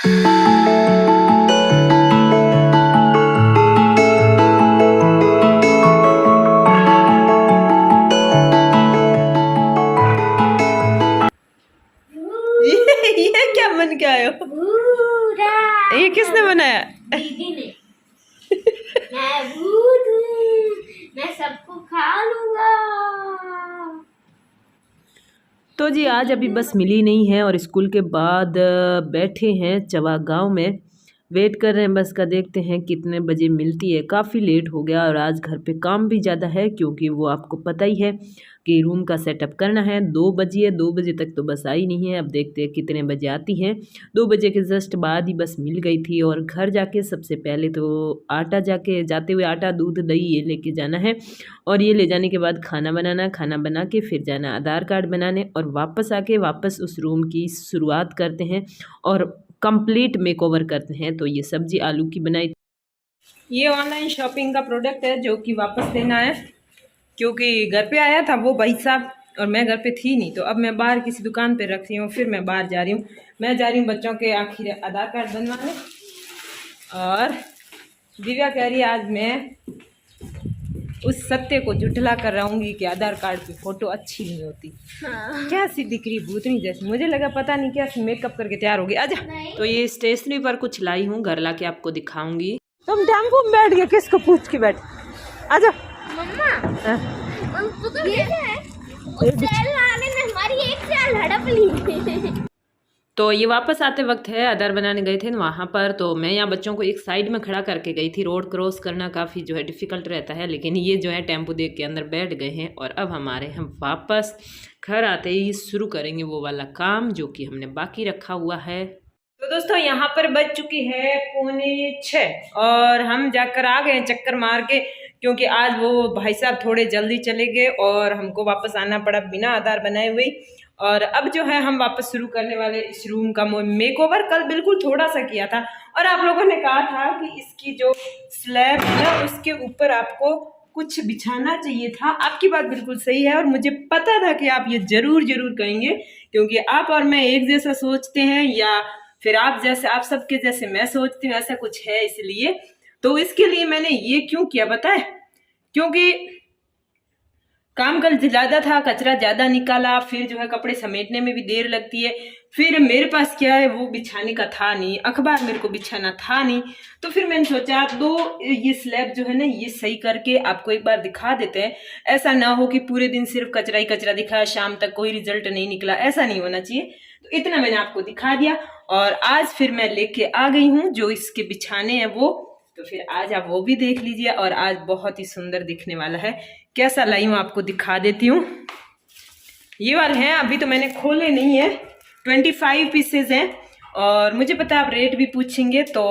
ये क्या बन के आए हो? ये किसने बनाया? दीदी ने। मैं भूत हूँ, मैं सबको खा लूंगा। तो जी आज अभी बस मिली नहीं है और स्कूल के बाद बैठे हैं चवा गांव में, वेट कर रहे हैं बस का, देखते हैं कितने बजे मिलती है। काफ़ी लेट हो गया और आज घर पे काम भी ज़्यादा है क्योंकि वो आपको पता ही है कि रूम का सेटअप करना है। 2 बजे है, 2 बजे तक तो बस आई नहीं है, अब देखते हैं कितने बजे आती हैं। 2 बजे के जस्ट बाद ही बस मिल गई थी। और घर जाके सबसे पहले तो आटा जाते हुए आटा दूध दही ये लेके जाना है और ये ले जाने के बाद खाना बनाना, खाना बना के फिर जाना आधार कार्ड बनाने और वापस आके वापस उस रूम की शुरुआत करते हैं और कंप्लीट मेकओवर करते हैं। तो ये सब्जी आलू की बनाई। ये ऑनलाइन शॉपिंग का प्रोडक्ट है जो कि वापस देना है क्योंकि घर पे आया था वो भाई साहब और मैं घर पे थी नहीं, तो अब मैं बाहर किसी दुकान पे रखी हूँ, फिर मैं बाहर जा रही हूँ। मैं जा रही हूँ बच्चों के आखिर आधार कार्ड बनवाने और दिव्या कह रही है आज मैं उस सत्य को झुठला कर रहूंगी कि आधार कार्ड की फ़ोटो अच्छी नहीं होती। हाँ। क्या सी दिख रही भूतनी जैसी, मुझे लगा पता नहीं क्या मेकअप करके तैयार होगी। आजा। तो ये स्टेशनरी पर कुछ लाई हूँ, घर ला के आपको दिखाऊंगी। तुम टेम्पो में बैठ गए, किसको पूछ के बैठ। आजा मम्मा, ये क्या है? उस सेल वाले ने हमारी एक सेल हड़प ली। तो ये वापस आते वक्त है, आधार बनाने गए थे वहाँ पर, तो मैं यहाँ बच्चों को एक साइड में खड़ा करके गई थी। रोड क्रॉस करना काफ़ी जो है डिफ़िकल्ट रहता है, लेकिन ये जो है टेम्पो देख के अंदर बैठ गए हैं और अब हमारे हम वापस घर आते ही शुरू करेंगे वो वाला काम जो कि हमने बाकी रखा हुआ है। तो दोस्तों यहाँ पर बज चुकी है 5:45 और हम जाकर आ गए चक्कर मार के क्योंकि आज वो भाई साहब थोड़े जल्दी चले गए और हमको वापस आना पड़ा बिना आधार बनाए हुए। और अब जो है हम वापस शुरू करने वाले इस रूम का मेकओवर। कल बिल्कुल थोड़ा सा किया था और आप लोगों ने कहा था कि इसकी जो स्लैब है ना उसके ऊपर आपको कुछ बिछाना चाहिए था। आपकी बात बिल्कुल सही है और मुझे पता था कि आप ये जरूर कहेंगे क्योंकि आप और मैं एक जैसा सोचते हैं या फिर आप सबके जैसे मैं सोचती हूँ, ऐसा कुछ है। इसलिए तो इसके लिए मैंने ये क्यों किया पता है, क्योंकि काम कल ज्यादा था, कचरा ज्यादा निकाला, फिर जो है कपड़े समेटने में भी देर लगती है, फिर मेरे पास क्या है वो बिछाने का था नहीं, अखबार मेरे को बिछाना था नहीं, तो फिर मैंने सोचा दो ये स्लैब जो है ना ये सही करके आपको एक बार दिखा देते हैं। ऐसा ना हो कि पूरे दिन सिर्फ कचरा ही कचरा दिखा, शाम तक कोई रिजल्ट नहीं निकला, ऐसा नहीं होना चाहिए। तो इतना मैंने आपको दिखा दिया और आज फिर मैं लेके आ गई हूँ जो इसके बिछाने हैं वो, तो फिर आज आप वो भी देख लीजिए और आज बहुत ही सुंदर दिखने वाला है। कैसा लाई हूँ आपको दिखा देती हूँ। ये वाले हैं, अभी तो मैंने खोले नहीं है, 25 पीसेज हैं और मुझे पता है आप रेट भी पूछेंगे तो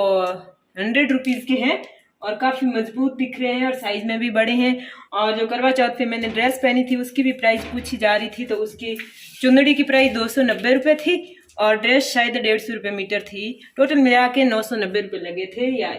100 रुपीज़ के हैं और काफ़ी मजबूत दिख रहे हैं और साइज में भी बड़े हैं। और जो करवा चौथ पे मैंने ड्रेस पहनी थी उसकी भी प्राइस पूछी जा रही थी, तो उसकी चुंदड़ी की प्राइस 290 रुपये थी और ड्रेस शायद 150 रुपये मीटर थी। टोटल मिला के 990 रुपये लगे थे या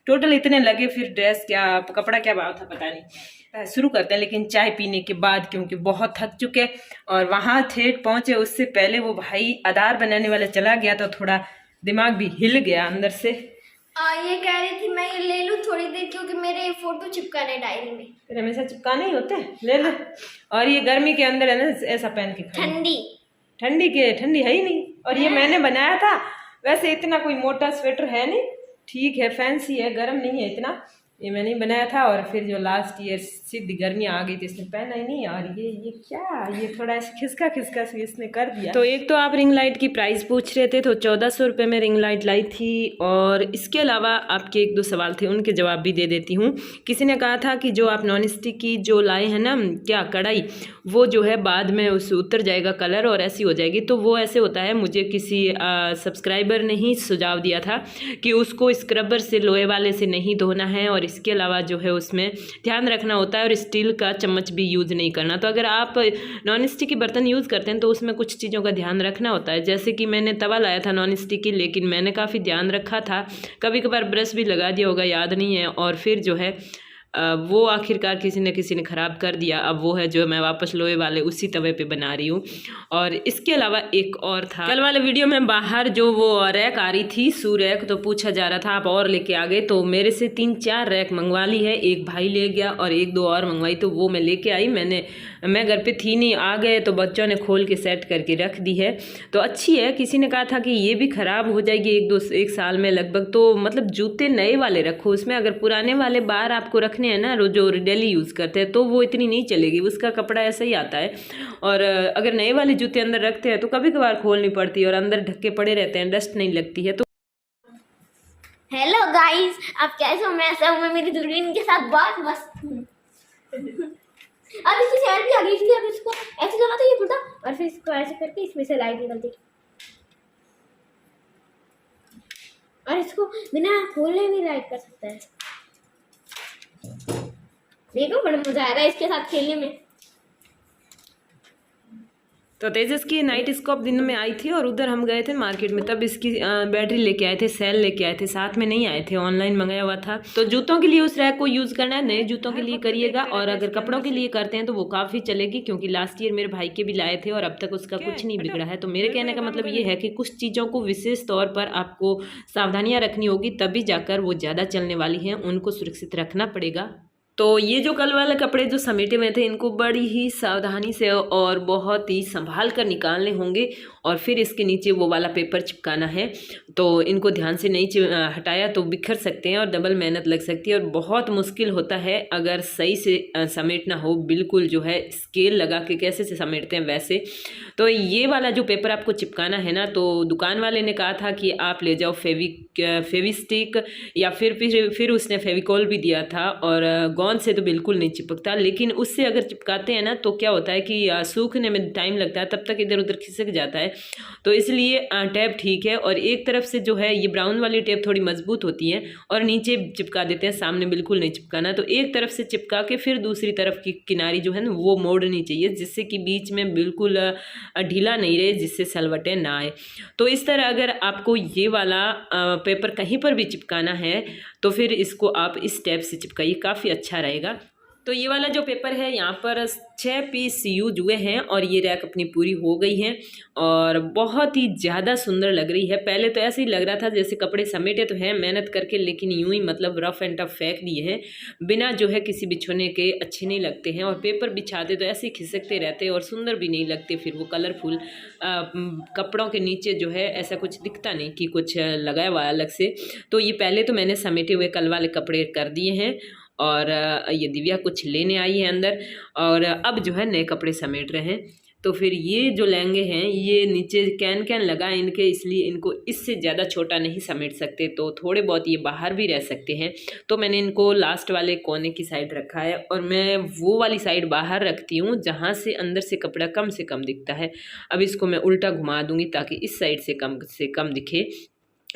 टोटल इतने लगे। फिर ड्रेस क्या कपड़ा क्या भाव था पता नहीं। शुरू करते हैं लेकिन चाय पीने के बाद क्योंकि बहुत थक चुके और वहाँ ठेठ पहुँचे उससे पहले वो भाई आधार बनाने वाला चला गया तो थोड़ा दिमाग भी हिल गया अंदर से। ये कह रही थी मैं ये ले लूं थोड़ी देर क्योंकि मेरे फोटो चिपकाने डायरी में। फिर हमेशा चिपकाने ही होते हैं, ले ले। और ये गर्मी के अंदर है ना ऐसा पहन के ठंडी है ही नहीं। और ये मैंने बनाया था, वैसे इतना कोई मोटा स्वेटर है नहीं, ठीक है फैंसी है, गर्म नहीं है इतना, ये मैंने ही बनाया था। और फिर जो लास्ट ईयर सीधी गर्मी आ गई थी इसने पहना ही नहीं। और ये क्या ये थोड़ा खिसका से इसने कर दिया। तो एक तो आप रिंग लाइट की प्राइस पूछ रहे थे, तो 1400 रुपये में रिंग लाइट लाई थी। और इसके अलावा आपके 1-2 सवाल थे उनके जवाब भी दे देती हूँ। किसी ने कहा था कि जो आप नॉन स्टिक की जो लाए हैं ना क्या कढ़ाई, वो जो है बाद में उस उतर जाएगा कलर और ऐसी हो जाएगी, तो वो ऐसे होता है। मुझे किसी सब्सक्राइबर ने ही सुझाव दिया था कि उसको स्क्रबर से लोहे वाले से नहीं धोना है और इसके अलावा जो है उसमें ध्यान रखना होता है और स्टील का चम्मच भी यूज़ नहीं करना। तो अगर आप नॉन स्टिक की बर्तन यूज़ करते हैं तो उसमें कुछ चीज़ों का ध्यान रखना होता है। जैसे कि मैंने तवा लाया था नॉन स्टिक की, लेकिन मैंने काफ़ी ध्यान रखा था, कभी कभार ब्रश भी लगा दिया होगा, याद नहीं है। और फिर जो है वो आखिरकार किसी ने ख़राब कर दिया। अब वो है जो मैं वापस लोहे वाले उसी तवे पे बना रही हूँ। और इसके अलावा एक और था, कल वाले वीडियो में बाहर जो वो रैक आ रही थी शू रैक, तो पूछा जा रहा था आप और लेके आ गए, तो मेरे से 3-4 रैक मंगवा ली है। एक भाई ले गया और 1-2 और मंगवाई, तो वो मैं लेके आई। मैं घर पे थी नहीं, आ गए तो बच्चों ने खोल के सेट करके रख दी है। तो अच्छी है। किसी ने कहा था कि ये भी ख़राब हो जाएगी 1 साल में लगभग, तो मतलब जूते नए वाले रखो उसमें। अगर पुराने वाले बाहर आपको रखने हैं ना, जो डेली यूज़ करते हैं, तो वो इतनी नहीं चलेगी, उसका कपड़ा ऐसा ही आता है। और अगर नए वाले जूते अंदर रखते हैं तो कभी कभार खोलनी पड़ती है और अंदर ढके पड़े रहते हैं, डस्ट नहीं लगती है। तो हेलो गाइस, आप कैसे हो? मैं ऐसा हूँ, मैं मेरी दुल्हन के साथ बहुत मस्त हूँ। अब इसकी सैर भी आ गई, इसलिए अब इसको ऐसे चलाते ये खुलता और फिर इसको ऐसे करके इसमें से लाइट निकलती और इसको बिना खोले भी लाइट कर सकता है। देखो बड़ा मजा आएगा इसके साथ खेलने में। तो तेजस की नाइट स्कोप दिन में आई थी और उधर हम गए थे मार्केट में, तब इसकी बैटरी लेके आए थे, सेल लेके आए थे, साथ में नहीं आए थे, ऑनलाइन मंगाया हुआ था। तो जूतों के लिए उस रैक को यूज़ करना है, नए जूतों के लिए करिएगा। और अगर कपड़ों के लिए करते हैं तो वो काफ़ी चलेगी, क्योंकि लास्ट ईयर मेरे भाई के भी लाए थे और अब तक उसका कुछ नहीं बिगड़ा है। तो मेरे कहने का मतलब ये है कि कुछ चीज़ों को विशेष तौर पर आपको सावधानियाँ रखनी होगी, तभी जाकर वो ज़्यादा चलने वाली हैं, उनको सुरक्षित रखना पड़ेगा। तो ये जो कल वाले कपड़े जो समेटे हुए थे, इनको बड़ी ही सावधानी से और बहुत ही संभाल कर निकालने होंगे और फिर इसके नीचे वो वाला पेपर चिपकाना है। तो इनको ध्यान से नहीं हटाया तो बिखर सकते हैं और डबल मेहनत लग सकती है और बहुत मुश्किल होता है अगर सही से समेटना हो, बिल्कुल जो है स्केल लगा के कैसे से समेटते हैं वैसे। तो ये वाला जो पेपर आपको चिपकाना है ना, तो दुकान वाले ने कहा था कि आप ले जाओ फेविस्टिक या फिर उसने फेविकॉल भी दिया था, और गोंद से तो बिल्कुल नहीं चिपकता। लेकिन उससे अगर चिपकाते हैं ना तो क्या होता है कि सूखने में टाइम लगता है, तब तक इधर उधर खिसक जाता है। तो इसलिए टेप ठीक है। और एक तरफ से जो है ये ब्राउन वाली टेप थोड़ी मजबूत होती है और नीचे चिपका देते हैं, सामने बिल्कुल नहीं चिपकाना। तो एक तरफ से चिपका के फिर दूसरी तरफ की किनारी जो है ना वो मोड़नी चाहिए, जिससे कि बीच में बिल्कुल ढीला नहीं रहे, जिससे सलवटें ना आए। तो इस तरह अगर आपको ये वाला पेपर कहीं पर भी चिपकाना है तो फिर इसको आप इस टेप से चिपकाइए, काफ़ी अच्छा रहेगा। तो ये वाला जो पेपर है, यहाँ पर 6 पीस यूज हुए हैं और ये रैक अपनी पूरी हो गई है और बहुत ही ज़्यादा सुंदर लग रही है। पहले तो ऐसे ही लग रहा था जैसे कपड़े समेटे तो हैं मेहनत करके, लेकिन यूं ही मतलब रफ एंड टफ फेंक दिए हैं, बिना जो है किसी बिछोने के अच्छे नहीं लगते हैं। और पेपर बिछाते तो ऐसे ही खिसकते रहते और सुंदर भी नहीं लगते, फिर वो कलरफुल कपड़ों के नीचे जो है ऐसा कुछ दिखता नहीं कि कुछ लगाया हुआ अलग से। तो ये पहले तो मैंने समेटे हुए कल वाले कपड़े कर दिए हैं और ये दिव्या कुछ लेने आई है अंदर और अब जो है नए कपड़े समेट रहे हैं। तो फिर ये जो लहंगे हैं ये नीचे कैन लगा है इनके, इसलिए इनको इससे ज़्यादा छोटा नहीं समेट सकते, तो थोड़े बहुत ये बाहर भी रह सकते हैं। तो मैंने इनको लास्ट वाले कोने की साइड रखा है और मैं वो वाली साइड बाहर रखती हूँ जहाँ से अंदर से कपड़ा कम से कम दिखता है। अब इसको मैं उल्टा घुमा दूँगी ताकि इस साइड से कम दिखे।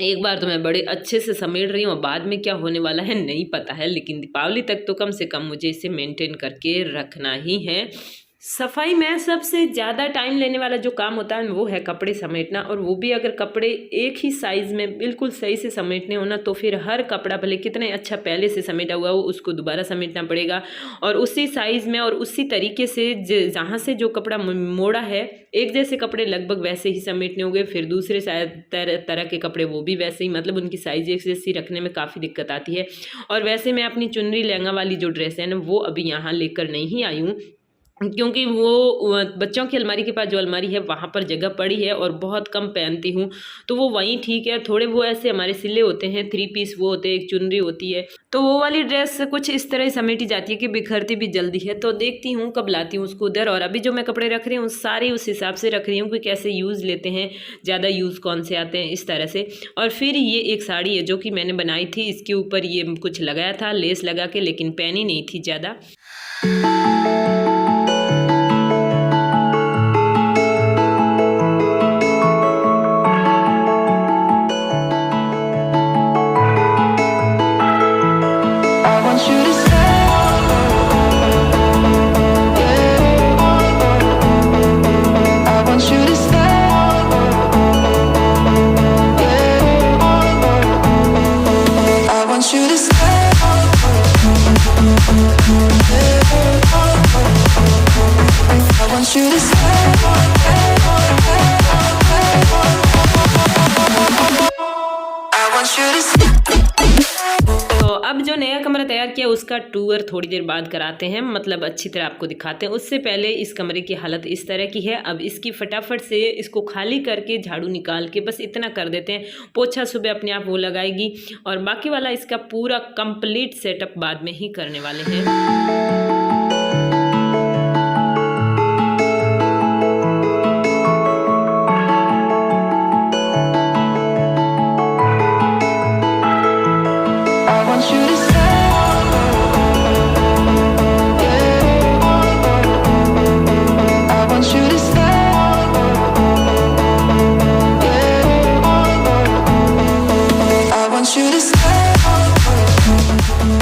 एक बार तो मैं बड़े अच्छे से समेट रही हूँ, बाद में क्या होने वाला है नहीं पता है, लेकिन दीपावली तक तो कम से कम मुझे इसे मेंटेन करके रखना ही है। सफाई में सबसे ज़्यादा टाइम लेने वाला जो काम होता है वो है कपड़े समेटना, और वो भी अगर कपड़े एक ही साइज़ में बिल्कुल सही से समेटने हो ना तो फिर हर कपड़ा भले कितने अच्छा पहले से समेटा हुआ हो उसको दोबारा समेटना पड़ेगा और उसी साइज़ में और उसी तरीके से जहाँ से जो कपड़ा मोड़ा है एक जैसे कपड़े लगभग वैसे ही समेटने होंगे। फिर दूसरे तरह के कपड़े वो भी वैसे ही, मतलब उनकी साइज़ एक जैसी रखने में काफ़ी दिक्कत आती है। और वैसे मैं अपनी चुनरी लहंगा वाली जो ड्रेस है ना वो अभी यहाँ लेकर नहीं आई हूँ, क्योंकि वो बच्चों की अलमारी के पास जो अलमारी है वहाँ पर जगह पड़ी है और बहुत कम पहनती हूँ, तो वो वहीं ठीक है। थोड़े वो ऐसे हमारे सिले होते हैं 3 पीस वो होते हैं, एक चुनरी होती है, तो वो वाली ड्रेस कुछ इस तरह समेटी जाती है कि बिखरती भी जल्दी है। तो देखती हूँ कब लाती हूँ उसको उधर। और अभी जो मैं कपड़े रख रही हूँ सारे उस हिसाब से रख रही हूँ कि कैसे यूज़ लेते हैं, ज़्यादा यूज़ कौन से आते हैं, इस तरह से। और फिर ये एक साड़ी है जो कि मैंने बनाई थी, इसके ऊपर ये कुछ लगाया था लेस लगा के, लेकिन पहनी नहीं थी ज़्यादा। I want you to stay. तो अब जो नया कमरा तैयार किया उसका टूर थोड़ी देर बाद कराते हैं, मतलब अच्छी तरह आपको दिखाते हैं। उससे पहले इस कमरे की हालत इस तरह की है। अब इसकी फटाफट से इसको खाली करके झाड़ू निकाल के बस इतना कर देते हैं। पोछा सुबह अपने आप वो लगाएगी और बाकी वाला इसका पूरा कंप्लीट सेटअप बाद में ही करने वाले हैं।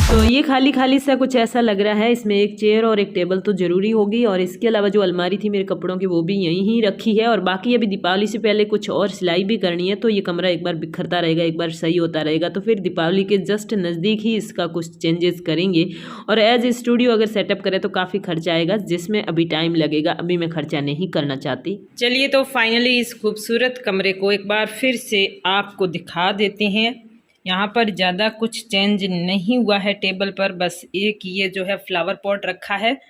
तो ये खाली खाली सा कुछ ऐसा लग रहा है। इसमें एक चेयर और एक टेबल तो ज़रूरी होगी, और इसके अलावा जो अलमारी थी मेरे कपड़ों की वो भी यहीं ही रखी है। और बाकी अभी दीपावली से पहले कुछ और सिलाई भी करनी है, तो ये कमरा एक बार बिखरता रहेगा, एक बार सही होता रहेगा। तो फिर दीपावली के जस्ट नज़दीक ही इसका कुछ चेंजेस करेंगे। और एज स्टूडियो अगर सेटअप करें तो काफ़ी खर्चा आएगा, जिसमें अभी टाइम लगेगा। अभी मैं खर्चा नहीं करना चाहती। चलिए तो फाइनली इस खूबसूरत कमरे को एक बार फिर से आपको दिखा देते हैं। यहाँ पर ज़्यादा कुछ चेंज नहीं हुआ है। टेबल पर बस एक ये जो है फ्लावर पॉट रखा है,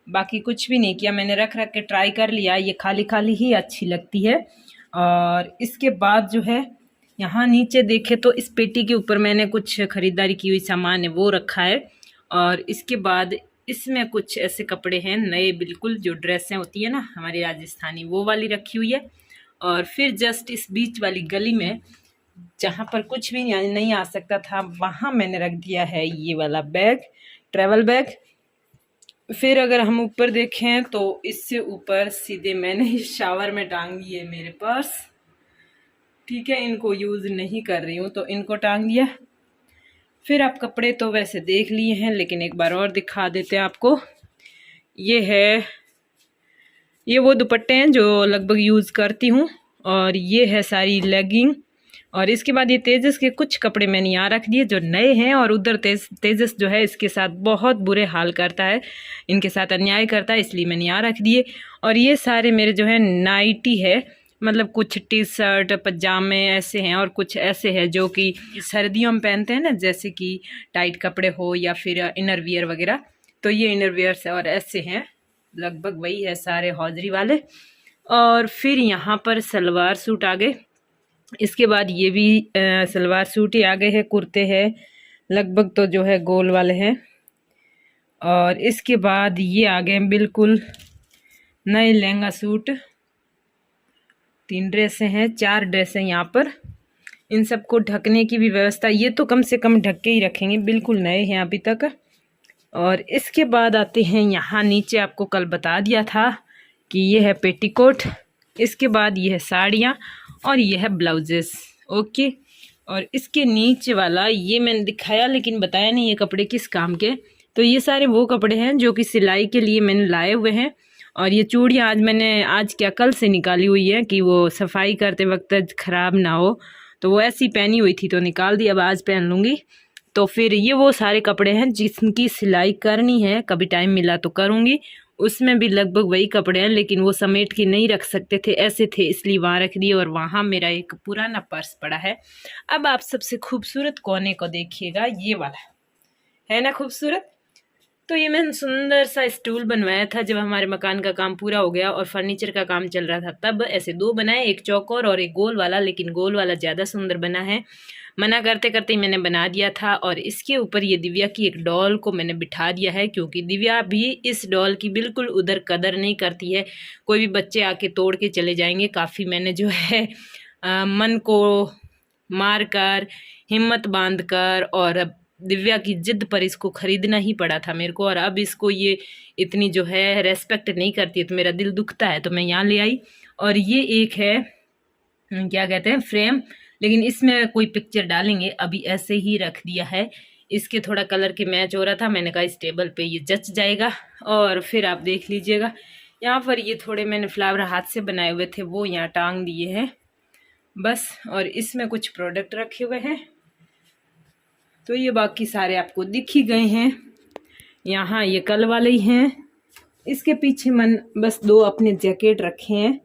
बाकी कुछ भी नहीं किया। मैंने रख के ट्राई कर लिया, ये खाली खाली ही अच्छी लगती है। और इसके बाद जो है यहाँ नीचे देखे तो इस पेटी के ऊपर मैंने कुछ ख़रीदारी की हुई सामान है वो रखा है। और इसके बाद इसमें कुछ ऐसे कपड़े हैं नए, बिल्कुल जो ड्रेसें होती है ना हमारी राजस्थानी, वो वाली रखी हुई है। और फिर जस्ट इस बीच वाली गली में जहाँ पर कुछ भी नहीं आ सकता था, वहाँ मैंने रख दिया है ये वाला बैग, ट्रैवल बैग। फिर अगर हम ऊपर देखें तो इससे ऊपर सीधे मैंने शावर में टांग दिए मेरे पर्स। ठीक है, इनको यूज़ नहीं कर रही हूँ तो इनको टांग दिया। फिर आप कपड़े तो वैसे देख लिए हैं, लेकिन एक बार और दिखा देते हैं आपको। ये वो दुपट्टे हैं जो लगभग यूज़ करती हूँ, और ये है सारी लेगिंग। और इसके बाद ये तेजस के कुछ कपड़े मैंने यहाँ रख दिए जो नए हैं। और उधर तेजस जो है इसके साथ बहुत बुरे हाल करता है, इनके साथ अन्याय करता है, इसलिए मैंने यहाँ रख दिए। और ये सारे मेरे जो है नाइटी है, मतलब कुछ टी शर्ट पजामे ऐसे हैं, और कुछ ऐसे हैं जो कि सर्दियों में पहनते हैं ना, जैसे कि टाइट कपड़े हो या फिर इनर वियर वगैरह। तो ये इनर वियर्स है और ऐसे हैं, लगभग वही है सारे हौजरी वाले। और फिर यहाँ पर सलवार सूट आ गए। इसके बाद ये भी सलवार सूट ही आ गए हैं, कुर्ते हैं लगभग तो जो है गोल वाले हैं। और इसके बाद ये आ गए बिल्कुल नए लहंगा सूट। 3 ड्रेसें हैं, 4 ड्रेसें यहाँ पर। इन सबको ढकने की भी व्यवस्था, ये तो कम से कम ढक के ही रखेंगे, बिल्कुल नए हैं अभी तक। और इसके बाद आते हैं यहाँ नीचे, आपको कल बता दिया था कि ये है पेटीकोट। इसके बाद ये है साड़ियाँ और ये है ब्लाउजेस। ओके, और इसके नीचे वाला ये मैंने दिखाया लेकिन बताया नहीं ये कपड़े किस काम के। तो ये सारे वो कपड़े हैं जो कि सिलाई के लिए मैंने लाए हुए हैं। और ये चूड़ियाँ आज कल से निकाली हुई है कि वो सफाई करते वक्त ख़राब ना हो, तो वो ऐसी पहनी हुई थी तो निकाल दी, अब आज पहन लूँगी। तो फिर ये वो सारे कपड़े हैं जिनकी सिलाई करनी है, कभी टाइम मिला तो करूँगी। उसमें भी लगभग वही कपड़े हैं, लेकिन वो समेट के नहीं रख सकते थे, ऐसे थे, इसलिए वहाँ रख दिए। और वहाँ मेरा एक पुराना पर्स पड़ा है। अब आप सबसे खूबसूरत कोने को देखिएगा, ये वाला है ना खूबसूरत। तो ये मैंने सुंदर सा स्टूल बनवाया था जब हमारे मकान का काम पूरा हो गया और फर्नीचर का काम चल रहा था, तब ऐसे 2 बनाए, एक चौकोर और एक गोल वाला। लेकिन गोल वाला ज़्यादा सुंदर बना है, मना करते करते ही मैंने बना दिया था। और इसके ऊपर ये दिव्या की एक डॉल को मैंने बिठा दिया है, क्योंकि दिव्या भी इस डॉल की बिल्कुल उधर कदर नहीं करती है। कोई भी बच्चे आके तोड़ के चले जाएंगे। काफ़ी मैंने जो है मन को मार कर, हिम्मत बांध कर, और दिव्या की जिद पर इसको ख़रीदना ही पड़ा था मेरे को। और अब इसको ये इतनी जो है रेस्पेक्ट नहीं करती है, तो मेरा दिल दुखता है, तो मैं यहाँ ले आई। और ये एक है क्या कहते हैं फ्रेम, लेकिन इसमें कोई पिक्चर डालेंगे, अभी ऐसे ही रख दिया है। इसके थोड़ा कलर के मैच हो रहा था, मैंने कहा इस टेबल पे ये जच जाएगा। और फिर आप देख लीजिएगा यहाँ पर ये थोड़े मैंने फ्लावर हाथ से बनाए हुए थे, वो यहाँ टांग दिए हैं बस। और इसमें कुछ प्रोडक्ट रखे हुए हैं, तो ये बाकी सारे आपको दिख ही गए हैं। यहाँ ये कल वाले ही हैं। इसके पीछे मन बस 2 अपने जैकेट रखे हैं।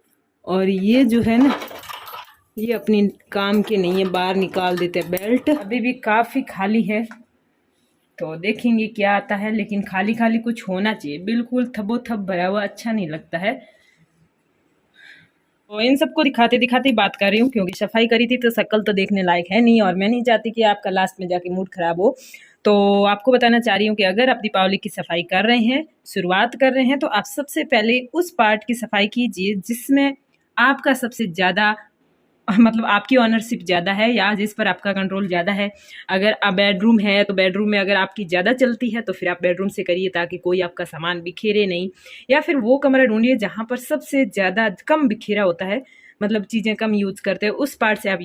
और ये जो है ना, ये अपनी काम के नहीं है, बाहर निकाल देते हैं बेल्ट। अभी भी काफ़ी खाली है तो देखेंगे क्या आता है, लेकिन खाली खाली कुछ होना चाहिए, बिल्कुल थब्बो-थब भरा हुआ अच्छा नहीं लगता है। तो इन सबको दिखाते दिखाते बात कर रही हूँ, क्योंकि सफाई करी थी तो शक्ल तो देखने लायक है नहीं, और मैं नहीं चाहती कि आपका लास्ट में जाके मूड खराब हो। तो आपको बताना चाह रही हूँ कि अगर आप दीपावली की सफाई कर रहे हैं, शुरुआत कर रहे हैं, तो आप सबसे पहले उस पार्ट की सफाई कीजिए जिसमें आपका सबसे ज़्यादा मतलब आपकी ऑनरशिप ज़्यादा है या जिस पर आपका कंट्रोल ज़्यादा है। अगर बेडरूम है तो बेडरूम में अगर आपकी ज़्यादा चलती है तो फिर आप बेडरूम से करिए, ताकि कोई आपका सामान बिखेरे नहीं। या फिर वो कमरा ढूंढिए जहाँ पर सबसे ज़्यादा कम बिखेरा होता है, मतलब चीज़ें कम यूज़ करते हैं, उस पार्ट से आप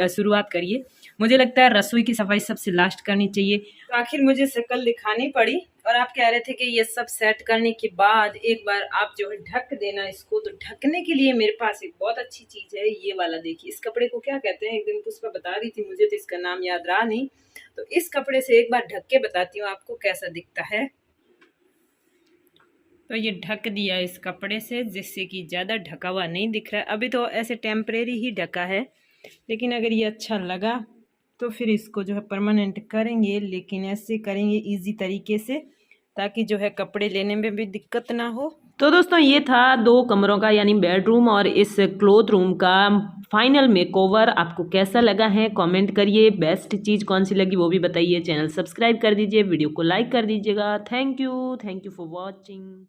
शुरुआत करिए। मुझे लगता है रसोई की सफाई सबसे लास्ट करनी चाहिए। तो आखिर मुझे शक्ल दिखानी पड़ी, और आप कह रहे थे कि ये सब सेट करने के बाद एक बार आप जो है ढक देना इसको। तो ढकने के लिए मेरे पास एक बहुत अच्छी चीज़ है, ये वाला देखिए। इस कपड़े को क्या कहते हैं, एक दिन पुष्पा बता रही थी, मुझे तो इसका नाम याद रहा नहीं। तो इस कपड़े से एक बार ढक के बताती हूँ आपको कैसा दिखता है। तो ये ढक दिया इस कपड़े से, जिससे कि ज़्यादा ढका हुआ नहीं दिख रहा है। अभी तो ऐसे टेम्परेरी ही ढका है, लेकिन अगर ये अच्छा लगा तो फिर इसको जो है परमानेंट करेंगे, लेकिन ऐसे करेंगे इजी तरीके से, ताकि जो है कपड़े लेने में भी दिक्कत ना हो। तो दोस्तों ये था 2 कमरों का, यानी बेडरूम और इस क्लोथ रूम का फाइनल मेकओवर। आपको कैसा लगा है कमेंट करिए, बेस्ट चीज़ कौन सी लगी वो भी बताइए। चैनल सब्सक्राइब कर दीजिए, वीडियो को लाइक कर दीजिएगा। Thank you for watching.